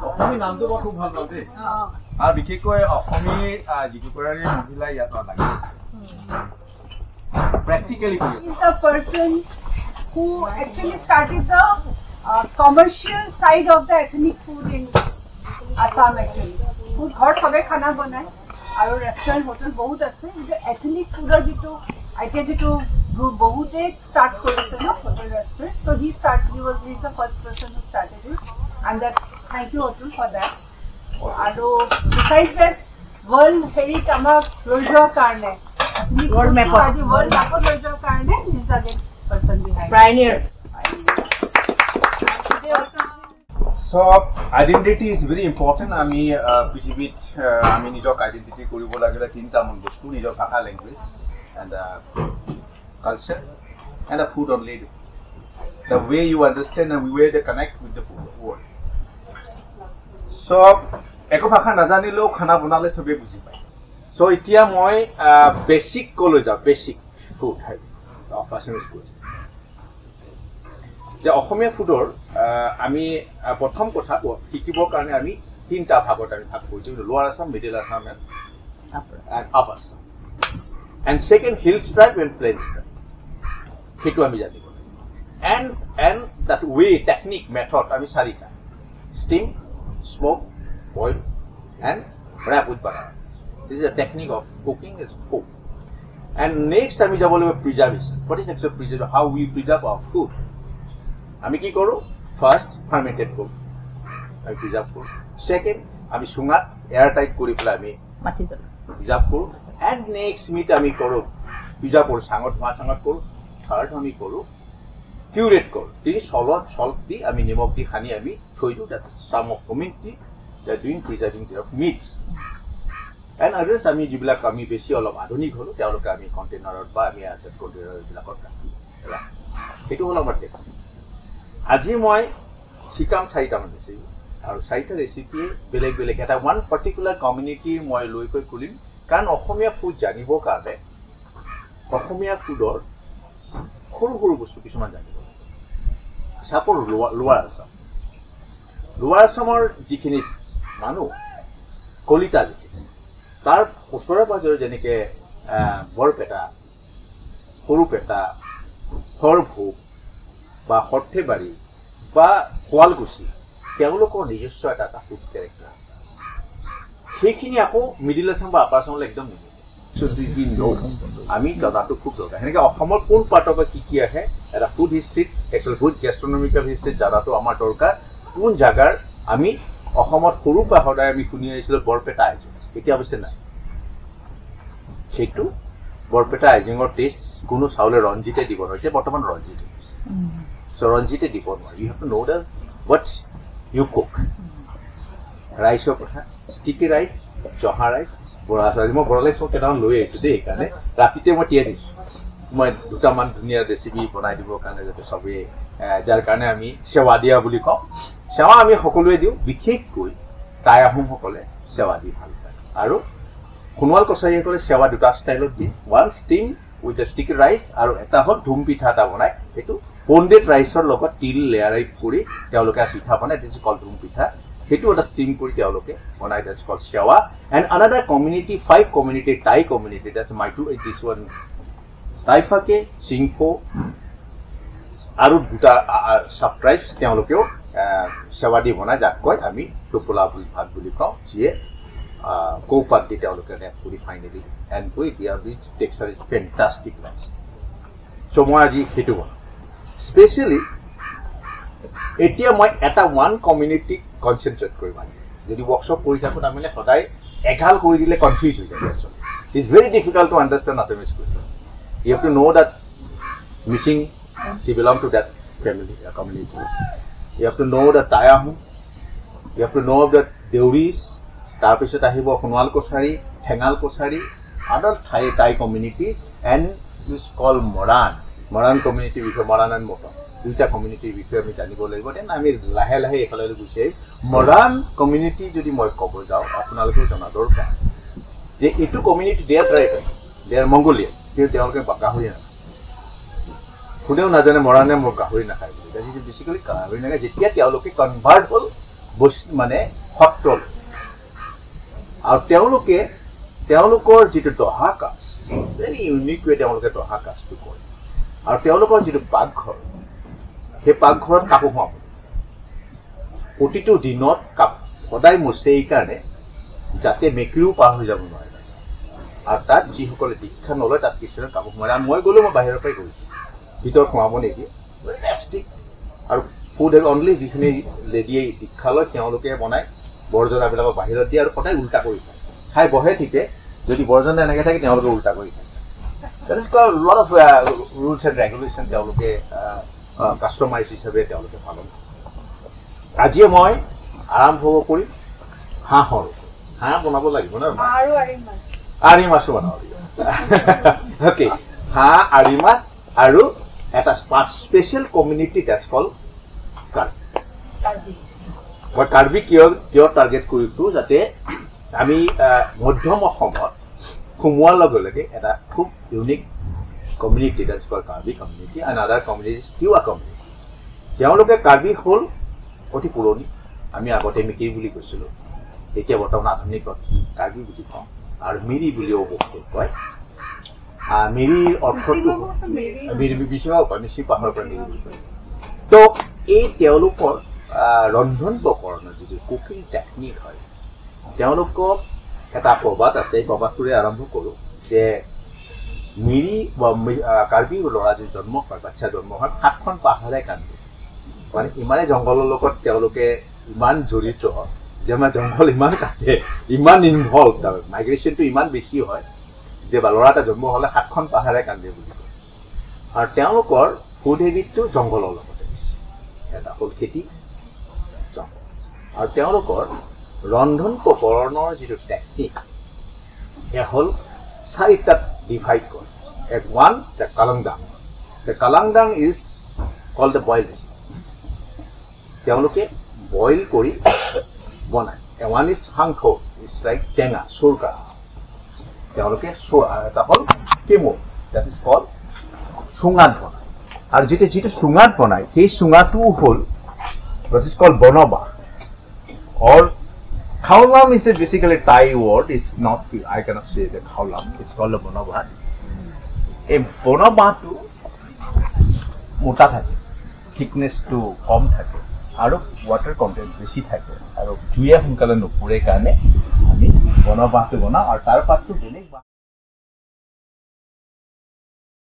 অসমী নামটো মই খুব ভাল পাওঁ দেই আৰু বিশেষকৈ অসমী যিগৰাকী মহিলা ইয়াত লাগি আছে practically is the person who actually started the commercial side of the ethnic food in Assam actually. Food ghar sabe khana banay aru restaurant hotel bahut ase কিন্তু ethnic food er jitu aite jitu group bahute start korise na hotel restaurant, so he is the first person who started it, and that thank you hotel for that. Aru besides that world heritage amar loijoa karne world map of the world map of loijoa karne is the person behind pioneer. So identity is very important. আমি পৃথিৱীত আমি নিজক identity কৰিব লাগিলে তিনিটা মূল বস্তু নিজৰ ভাষা language and culture and the food only. The way you understand and the way they connect with the food world. So একো ভাষা নাজানিলেও খানা বনালে সবে বুজি পায়. So এতিয়া মই বেসিক কলৈ যাওঁ basic food of Assamese food. যে অসমীয়া ফুডৰ আমি প্ৰথম কথা শিকিবৰ কাৰণে আমি তিনটা ভাগত আমি ভাগ কৰিছো লোৱাৰ Assam middle Assam and upper Assam and second hill stripe and plain stripe সেইটো আমি জানিব and that way technique method আমি চাৰিটা steam smoke boil and wrap with butter. This is a technique of cooking is food. And next আমি যাব লাগিব preservation. What is actually preserve? How we preserve our food? আমি কি কৰো first fermented কৰো আমি প্ৰিজাৰ্ভ কৰো সেকেন্ড আমি সুঙাত এয়াৰ টাইট কৰি পেলাই আমি মাটি তল প্ৰিজাৰ্ভ কৰো এন্ড নেক্সট মিট আমি কৰো প্ৰিজাৰ্ভ কৰো সাঙত কৰো থাৰ্ড আমি কৰো কিউৰেট কৰো এই সল্ট দি আমি নিমখ দি খানি আমি থৈ দিও that some of community that doing preserving of meats and others আমি যিবিলাক আমি বেছি অলপ আধুনিক হলো তেওঁলোকে আমি কন্টেইনাৰত বা আমি এয়াৰটাইট কন্টেইনাৰ বিলাকত ৰাখি এটো হল আমাৰ টেকনিক আজি মই শিকাম চাৰিটামান ৰেচিপি আৰু চাৰিটা ৰেচিপি বেলেগ বেলেগ এটা ওয়ান পাৰ্টিকুলাৰ কমিউনিটি মই লৈ কৈ খুলিম কাৰণ অসমীয়া ফুড জানিব কাৰণে অসমীয়া ফুডৰ সৰু সৰু বস্তু কিছুমান জানিব সাপৰ লোৱাৰ আসামৰ যিখিনি মানুহ কলিতা তাৰ ওচৰে পাজৰে যেনেকে বৰপেটা সৰুপেটা হৰভোগ বা হৰ্থেবাৰী বা শুৱালকুছি তেওঁলোকৰ নিজস্ব এটা ফুড কেৰেক্টাৰ সেইখিনি আকৌ মিডিল আসাম বা আপাৰ আসামলৈ একদম নিমিলে আমি জনাটো খুব দৰকাৰ সেনেকে অসমৰ কোন পাৰ্টৰ পৰা কি আহে এটা ফুড হিষ্ট্ৰীত একচুৱেলি ফুড গেষ্ট্ৰনমিকেল হিষ্ট্ৰীত জনাটো আমাৰ দৰকাৰ কোন জাগাৰ আমি অসমত সৰু পৰা সদায় আমি শুনি আহিছিলো বৰপেটা আইজিং এতিয়া অৱশ্যে নাই সেইটো বৰপেটা আইজিঙৰ টেষ্ট কোনো চাউলে ৰঞ্জিতে দিব নোৱাৰে এতিয়া বৰ্তমান Ranjit So Ranjit is different. You have to know what you cook. Rice or sticky rice, joha rice. Mo borale so kedan loi aisu de kane. Ratite mo tiya disu. Moi duta man duniya recipe banai dibo kane jate sobe jar kane ami sewa dia buli ko. Sewa ami hokolue diu bikhek koi tai ahom hokole sewa di bhal pae. Aru khunwal kosai hokole sewa duta style di one steam with the sticky rice aru eta hol dhum pitha ta banai etu bonded rice or logot til layer kuri teoloke pitha banai this is called dhum pitha hetu eta steam kuri teoloke banai that's called sewa and another community 5 community Thai community that's my two this one Taifake Singpho aru duta sub tribes teolokeo sewa di banai jak koi ami topola bul bhat buli kau je Kopat di teoloke rap kuri finally and we this texture is fantastic rice so moi aji hetu Especially, etia moi eta one community concentrate kori mani. Jodi workshop kori thakun amile hodai eghal kori dile confuse hoy jay actually. It's very difficult to understand Assamese culture. You have to know that missing she belong to that family community. You have to know the Tayahum. You have to know the Deuris. Tar pisot ahibo Khunwal Kosari, Thengal Kosari, other Thai communities and is called Moran community with Moran and Moto. Duita community with me জানিব লাগিব then আমি লাহে লাহে এফালে গুছে modern community যদি মই কব যাও আপোনালোকে জনা দৰকাৰ যে এটো community their tribe their Mongolian তেওঁলোকে বাকা হৈ না কোনেও নাজানে মৰা নে মোৰ গাহৰি নাখায় বুলি দ্যাট ইজ বেচিকেলি গাহৰি নাখায় যেতিয়া তেওঁলোকে কনভাৰ্ট হ'ল মানে সত্ৰলৈ আৰু তেওঁলোকৰ যিটো দহা কাজ ভেৰি ইউনিক ৱে তেওঁলোকে দহা কাজটো কৰে আৰু তেওঁলোকৰ যিটো পাকঘৰ সেই পাকঘৰত কাপোৰ সোমাব প্ৰতিটো দিনত সদায় মুছে এইকাৰণে যাতে মেকুৰীও পাৰ হৈ যাব নোৱাৰে আৰু তাত যিসকলে দীক্ষা নলয় তাত কিছুমানে কাপোৰ সোমায় আৰু মই গ'লো মই বাহিৰৰ পৰাই গৈছোঁ ভিতৰত সোমাব নেকি ৰেষ্টিক আৰু ফুড অনলি যিখিনি লেডিয়ে দীক্ষা লয় তেওঁলোকে বনাই বৰ্জনাবিলাকক বাহিৰত দিয়ে আৰু সদায় উল্টা কৰি খায় খাই বহে ঠিকে যদি বৰ্জনা এনেকৈ থাকে তেওঁলোকে উল্টা কৰি খায় that is called lot of rules and regulation তেওঁলোকে কাষ্টমাইজ হিচাপে তেওঁলোকে পালন কৰে আজিয়ে মই আৰম্ভ কৰিম হাঁহৰ হাঁহ বনাব লাগিব ন আৰি মাছো বনাব লাগিব অ'কে হাঁহ আৰি মাছ আৰু এটা স্পেচিয়েল কমিউনিটি ডেটছ কল কাৰ্বি মই কাৰ্বি কিয় টাৰ্গেট কৰিছোঁ যাতে আমি মধ্যম অসমত সোমোৱাৰ লগে লগে এটা খুব unique community that's call Karbi community and other communities Tiwa communities তেওঁলোকে কাৰ্বি হ'ল অতি পুৰণি আমি আগতে মিকিৰি বুলি কৈছিলোঁ এতিয়া বৰ্তমান আধুনিকত কাৰ্বি বুলি কওঁ আৰু মিৰি বুলিও বহুতে কয় মিৰিৰ অৰ্থটো বিচিঙাও কয় মিচিং পাহাৰৰ পৰা মিৰি বুলি কয় তো এই তেওঁলোকৰ ৰন্ধন প্ৰকৰণৰ যিটো কুকিং টেকনিক হয় তেওঁলোকক এটা প্ৰবাদ আছে এই প্ৰবাদটোৰে আৰম্ভ কৰোঁ যে মিৰি বা কাৰ্বি ল'ৰা যদি জন্ম হয় বাচ্চা জন্ম হয় 7খন পাহাৰে কান্দে মানে ইমানে জংঘলৰ লগত তেওঁলোকে ইমান জড়িত যে আমাৰ জংঘল ইমান কাটে ইমান ইনভলভ তাৰমানে মাইগ্ৰেশ্যনটো ইমান বেছি হয় যে ল'ৰা এটা জন্ম হ'লে 7খন পাহাৰে কান্দে বুলি কয় আৰু তেওঁলোকৰ ফুড হেবিটটো জংঘলৰ লগতে বেছি এটা হ'ল খেতি জংঘল আৰু তেওঁলোকৰ ৰন্ধন প্ৰকৰণৰ যিটো টেকনিক এয়া হ'ল 4টাত ডিভাইড কৰে ওৱান দ্য কালাংদাং ইজ কল দ্য বইল তেওঁলোকে বইল কৰি বনায় ওৱান ইজ হাংখ ইজ লাইক টেঙা চৌকা তেওঁলোকে এটা হ'ল কেমো দেট ইজ কল চুঙাত বনায় আৰু যিটো চুঙাত বনায় সেই চুঙাটো হ'ল দেট ইজ কল বনবাহ or khaulam is a basically Thai word. It's not, I cannot say the khaulam. It's called a bonobah. A bonobah to mota thake, thickness to কম থাকে আৰু water content বেছি থাকে আৰু জুয়ে সোনকালে নপৰে কাৰণে আমি বনবাহটো বনাওঁ আৰু তাৰ পাতটো বেলেগ